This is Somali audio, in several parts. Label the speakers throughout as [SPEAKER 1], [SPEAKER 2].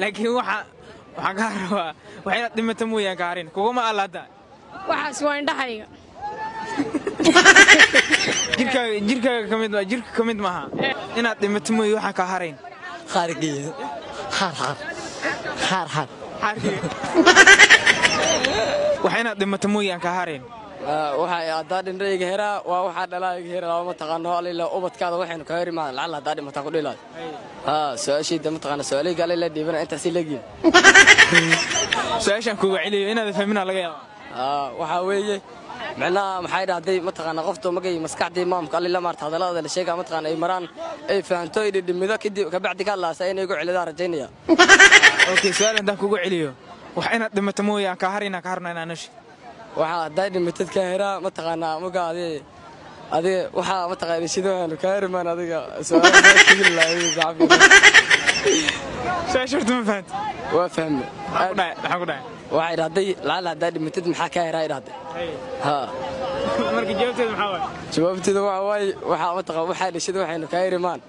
[SPEAKER 1] laakiin waxaan ka rabaa waxayna dhimata mooyaan ka harin kuguma allada
[SPEAKER 2] waxaas waa indhahayga
[SPEAKER 1] jirka kamid maaha inaad dhimato mooy waxaan ka harayn
[SPEAKER 3] khaarigiyo xaar
[SPEAKER 1] waxayna dhimato mooyaan ka harayn
[SPEAKER 3] waxay adaa dhindhayga heraa waa waxaa dhalaaga heraa ma taqaano alila ubadkaada waxaynu ka heri maan lacala hadaa dhimata ku dhilaad su'aashayda ma taqaana su'aalayga alila dhiibana intaasi leegiin
[SPEAKER 1] su'aashan kugu celiyo inaad fahmina laga yaabo
[SPEAKER 3] waxa weeye macnaha maxay dhahday ma taqaana qofto magay maskaxdii maamka alila maarta hadalada la sheega ma taqaana ay maraan ay fahanto ay dhimido kadib ka bacdi ka laasay inay ugu celidaan rajaynaya
[SPEAKER 1] okay su'aal intaan kugu celiyo waxayna dhimato mooyaan ka harina ka harna inaan nashi
[SPEAKER 3] waxa haday dhimatad ka heraa ma taqaana maga adiga waxa ma taqaana sidoo ka herimaan adiga su'aalaha kii laayo gacbi
[SPEAKER 1] saashurtu ma fahant
[SPEAKER 3] waa fahmay
[SPEAKER 1] waxa ku dhaay
[SPEAKER 3] waxay dhahday lacala hadaa dhimatad maxaa ka heraa dhahday
[SPEAKER 1] marka jawaabteedu maxaa waay
[SPEAKER 3] jawaabteedu waxa ma taqaana waxa dhishada waxaynu ka herimaan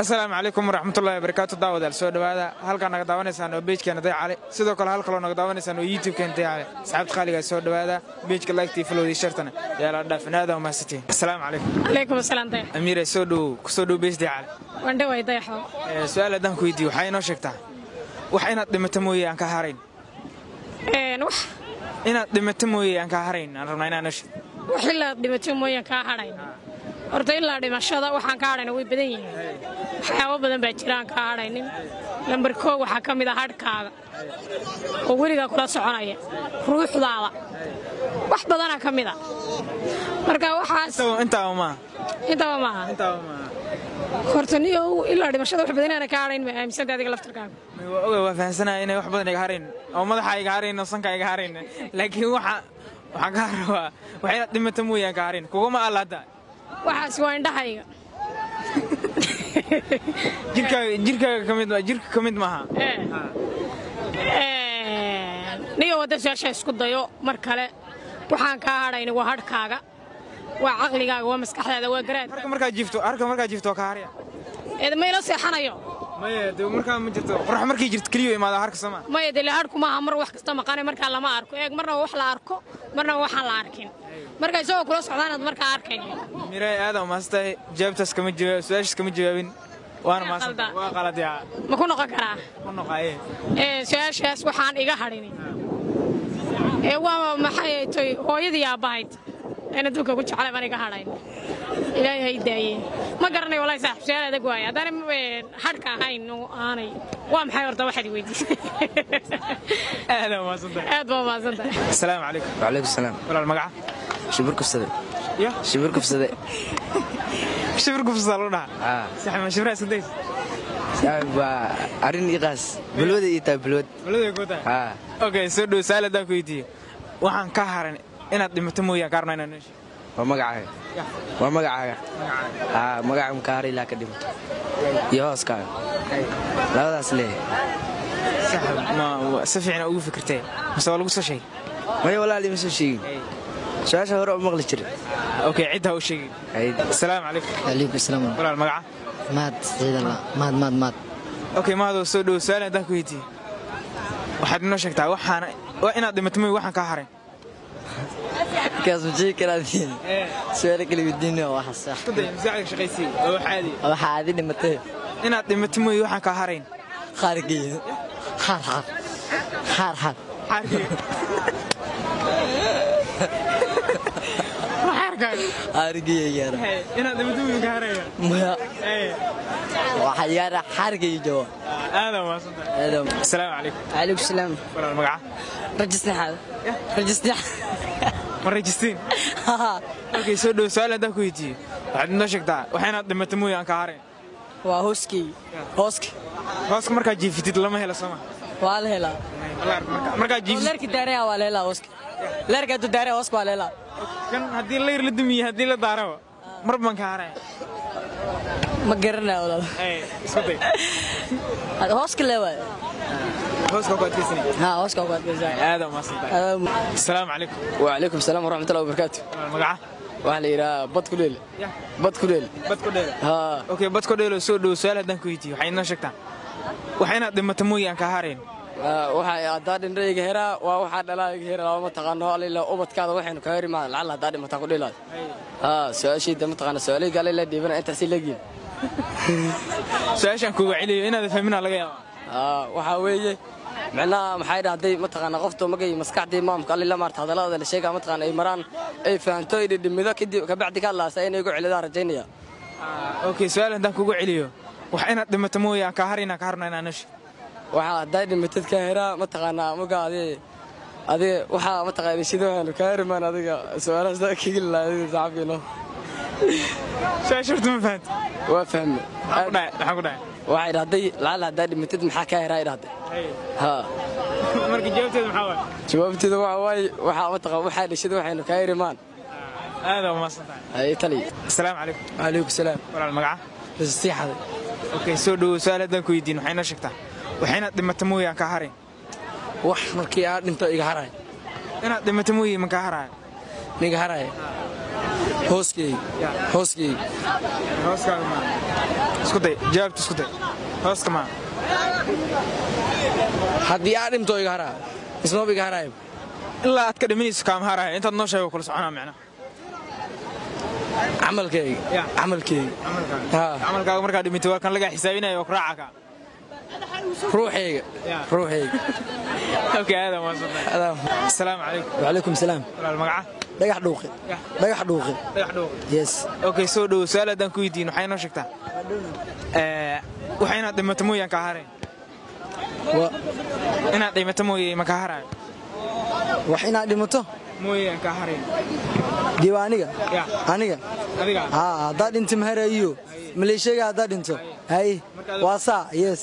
[SPEAKER 1] السلام عليكم ورحمة الله وبركاته دعوة السود هذا هل كان نقدرون سانو بيج كان ضيع عليه سيدو كل هل كانوا نقدرون سانو يوتيوب كان ضيع عليه سحبت خالي السود هذا بيج كلايك تيفلو دي شرطنا يا رب في هذا وما ستي السلام عليكم
[SPEAKER 2] عليكم السلام ضيع
[SPEAKER 1] أمير كسودو بيج ضيع عليه
[SPEAKER 2] وندي واي ضيع
[SPEAKER 1] سؤال دام كويدي وحين وشكتها وحين دمتموي عن كهارين
[SPEAKER 2] نوح
[SPEAKER 1] إن دمتموي عن كهارين أنا رمينا نشد
[SPEAKER 2] وحلا دمتموي عن كهارين horta ilaa dhimashada waxaan ka hadhayna way badan yihiin waxyaabo badan baa jiraan ka hadhaynin lambar 1 waxa kamid ah hadhkaaga oo weliga kula soconaya ruuxdaada wax badan kamid ah marka waxaas
[SPEAKER 1] inta ma
[SPEAKER 2] horta niyo ilaa dhimashada wax badan aan ka hadhayn ma aaminsan adiga laftarkaaga
[SPEAKER 1] waa fahansanaa inay wax badan iga harin oo madaxa iga harin oo sanka iga harin laakiin waxaan ka rabaa waxayna dhimato mooyaan ka harin kuguma allada
[SPEAKER 2] waxaas waa indhahayga
[SPEAKER 1] jirka kamid maaha
[SPEAKER 2] niyo wada su'aasha isku dayo mar kale waxaan ka hadhayna waa hadhkaaga waa aqligaaga waa maskaxdaada waa garaad
[SPEAKER 1] markaa jiifto ka hariya
[SPEAKER 2] ma ila seexanayo
[SPEAKER 1] maya markaa ma jirto qorrax markay jirto kaliya imaada harka sama
[SPEAKER 2] maya la harku maaha mar wax kasta maqaanay markaa lama arko marna wax la arko marna waxaan la arkin marka isoo kula socdaan markaa arkayno
[SPEAKER 1] miray aad oo maastay jaabtas kama jawaab su'aashiis kama jawaabin waana maastay waa qalad yaa
[SPEAKER 2] ma ku noqon karaa
[SPEAKER 1] ma noqaye
[SPEAKER 2] su'aashaas waxaan iga hadhin waa maxay tay hooyadii aabahayd أنا دوك أقول شغلة ما نيجا هراين إلهي هيداي ما قرني والله صح سؤال هذا قوي هذا أنا حركة هاي إنه أنا وام حيور واحد يودي
[SPEAKER 1] أهلا ما صدق السلام عليكم
[SPEAKER 3] وعليكم السلام
[SPEAKER 1] ولا المقعة
[SPEAKER 3] شبرك في الصدق
[SPEAKER 1] يا
[SPEAKER 3] شبرك في الصدق
[SPEAKER 1] شبرك في الصالون صح ما شبرك صدق
[SPEAKER 3] أرني قاس بلود إيتا بلود
[SPEAKER 1] يقطع أوكي سودو سؤال ده كويتي وحن كهرني إن دمتم ويا كارنا نش
[SPEAKER 3] ومقعة مقعة مكاري لا كدمت يهوس كار لا هذا أصله
[SPEAKER 1] صح ما سفينا أقول فكرتين بس ولا قصة شيء
[SPEAKER 3] ما ولا لي مش شيء شاشة هرب مغلي شري
[SPEAKER 1] أوكي عدها وشيء السلام عليكم
[SPEAKER 3] عليكم السلام
[SPEAKER 1] ولا المقعة
[SPEAKER 3] مات سيد الله مات
[SPEAKER 1] أوكي ما هذا سودو سؤال ده كويتي واحد منو شكتها وحنا وإن دمتم ويا وحن كهرين
[SPEAKER 3] كاس بجي كرادين سؤالك اللي بدينه واحد صح
[SPEAKER 1] تدري مزعج شقيسي أو
[SPEAKER 3] حادي نمته
[SPEAKER 1] إن دمتم ويا وحن كهرين
[SPEAKER 3] خارجي حار خارجي يا رب
[SPEAKER 1] إن دمتم ويا كهرين
[SPEAKER 3] ما وحيانا حارجي جوا
[SPEAKER 1] هذا ما صدق السلام عليكم
[SPEAKER 3] عليكم السلام
[SPEAKER 1] ولا المقعة
[SPEAKER 3] رجستني هذا
[SPEAKER 1] مريجستين اوكي سودو سؤال هذا كويتي واحد منو شكتا وحين دمتم ويا كهرين
[SPEAKER 3] وهوسكي
[SPEAKER 1] marka jiiftid lama helo sama
[SPEAKER 3] wala hela
[SPEAKER 1] marka jiiftid
[SPEAKER 3] leerki daaraya wala hela hooski leerka du daaraya hooski wala hela
[SPEAKER 1] kan hadii leer la dumiyo hadii la daaro marban ka haray
[SPEAKER 3] ma garanaa wala
[SPEAKER 1] isku day
[SPEAKER 3] hooski leewa
[SPEAKER 1] hooska ku adkaysan
[SPEAKER 3] hooska ku adkaysan
[SPEAKER 1] aad ma santa السلام عليكم
[SPEAKER 3] وعليكم السلام ورحمة الله وبركاته
[SPEAKER 1] المقعة
[SPEAKER 3] waxaa la yidhaha bad ku dheel
[SPEAKER 1] ya
[SPEAKER 3] bad ku dheel
[SPEAKER 1] bad ku dheelo
[SPEAKER 3] haa
[SPEAKER 1] okay bad ku dheelo soo dhow su'aal haddaan ku weydiiyo waxay inoo sheegtaa waxa inaad dhimato mooye aan ka harayn
[SPEAKER 3] waxay haddaa dhindhayga heraa waa waxaa dhalaaga hera lama taqaano alila ubadkaada waxaynu ka heri maan lacala haddaa dhimataa ku dhilaad haa su-aashayda mataqaana su-aalayga alila dhiibana intaasi lagiin
[SPEAKER 1] su-aashaan kuga celiyo inaad fahminaa laga yaaba
[SPEAKER 3] waxaa weeye micnaha maxay dhahday mataqaana qoftu magay maskaxdii maamka alila maarta hadallada la sheegaa mataqaana ay maraan ay fahanto ay dhimido kadib kabacdi ka laasa inay igu celidaan rajaynaya
[SPEAKER 1] okay su-aal haddaan kuga celiyo wax inaad dhimato mooye aan ka harayna ka harna inaan noshi
[SPEAKER 3] waxaa hadday dhimatid ka heraa mataqaanaa maga adiga waxaa mataqaana sida waxaanu ka herimaan adiga su-aalahaas kigilila adiga saxafiino
[SPEAKER 1] su-aasha horta ma fahanta
[SPEAKER 3] waa fahme
[SPEAKER 1] maxaa ku dhacay
[SPEAKER 3] waxay dhahday lacala haddaa dhimatid maxaa ka heraa dhahday haa
[SPEAKER 1] marka jawaabteedu maxaa waay
[SPEAKER 3] jawaabteeda waxa waaye waxaa mataqaana waxaa dhashida waxaynu ka herimaan
[SPEAKER 1] aad waa mahadsantahay
[SPEAKER 3] ay tali
[SPEAKER 1] assalaamu calaykum
[SPEAKER 3] calaykum salaam
[SPEAKER 1] walaal magaca
[SPEAKER 3] rasiixaday
[SPEAKER 1] okay soo dhowo su-aal haddaan ku weydiin waxay inoo sheegtaa wax inaad dhimato mooye aan ka harayn
[SPEAKER 3] wax markii aad dhinto iga haray
[SPEAKER 1] inaad dhimato mooye ma ka haraayo
[SPEAKER 3] niga haray hooskeyga
[SPEAKER 1] hooskaaga maa isku day jawaabta isku day hooska maa
[SPEAKER 3] haddii aad dhinto iga haray ismaba iga haray
[SPEAKER 1] ilaa aad ka dhimanayso kaama haraayo intaad noo sheego kula soconaa micna camalkaaga markaa dhimitay waa kan lagaa xisaabinaya oo ku raaca ka
[SPEAKER 3] ruuxeyga
[SPEAKER 1] okay aad waa sabay assalaamu calaykum
[SPEAKER 3] wacalaykum salaam
[SPEAKER 1] walaal magaca
[SPEAKER 3] dhagax dhuuqi yes
[SPEAKER 1] okay soo dhowo su-aal haddaan ku weydiin waxay inoo sheegtaa waxa inaad dhimato mooye aan ka harayn inaad dhimato mooye ma ka haraayo
[SPEAKER 3] wax inaad dhimato
[SPEAKER 1] mooye aan ka harayn
[SPEAKER 3] diiwaaniga aniga
[SPEAKER 1] adiga
[SPEAKER 3] haa haddaa dhinti maharayo maleeshiyaga haddaa dhinto hay waa saa yes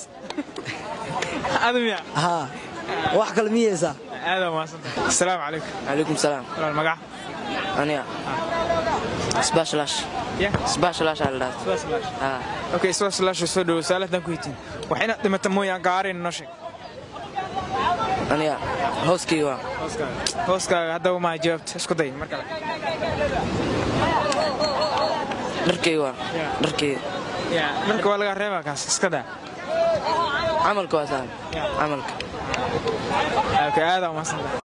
[SPEAKER 1] admiya
[SPEAKER 3] haa wax kale miyeysaa
[SPEAKER 1] aad waa mahadsantahay assalaamu calaykum
[SPEAKER 3] calaykum salaam
[SPEAKER 1] walaal magaca
[SPEAKER 3] aniga sbashlash aldhaas
[SPEAKER 1] okay sbashlash soo dhowo su-aal haddaan ku weydiin wax inaad dhimato mooye aan ka harayn noo sheeg
[SPEAKER 3] aniga
[SPEAKER 1] hooskaaga haddaba maa jawaabta isku day mar kale
[SPEAKER 3] dharkeyga
[SPEAKER 1] dharka waa laga reebaa kaas iska daa
[SPEAKER 3] camalka waa saan camalka
[SPEAKER 1] okay aad waa mahadsantahay